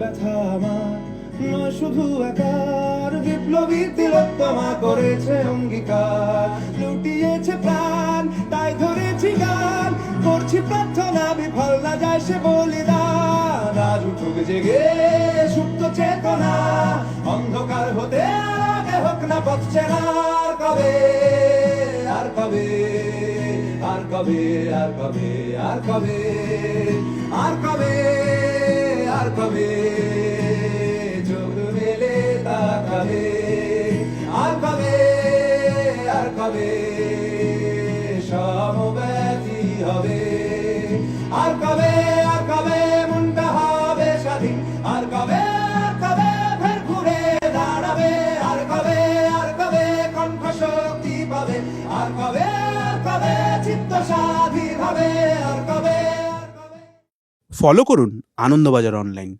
ব্যথা আমার নয় শুধু একার, বিপ্লবী তিলোত্তমা করেছে অঙ্গীকার, লুটিয়েছে প্রাণ তাই ধরেছি গান, করছি প্রার্থনা বিফল না যায় সে বলিদান। আজ উঠুক জেগে সুপ্ত চেতনা, অন্ধকার হতে আগে হোক না পথ চেনা। আর কবে, আর কবে, আর কবে, আর কবে, আর কবে, আর কবে, আর কবে চোখ মেলে তাকাবে, আর কবে, আর কবে সমব্যথী হবে, আর কবে, আর কবে মনটা হবে স্বাধীন, আর কবে, আর কবে ফের ঘুরে দাঁড়াবে, আর কবে, আর কবে কণ্ঠ শক্তি পাবে, আর কবে, আর কবে চিত্ত স্বাধীন হবে, আর কবে, আর কবে। ফলো করুন আনন্দবাজার অনলাইন।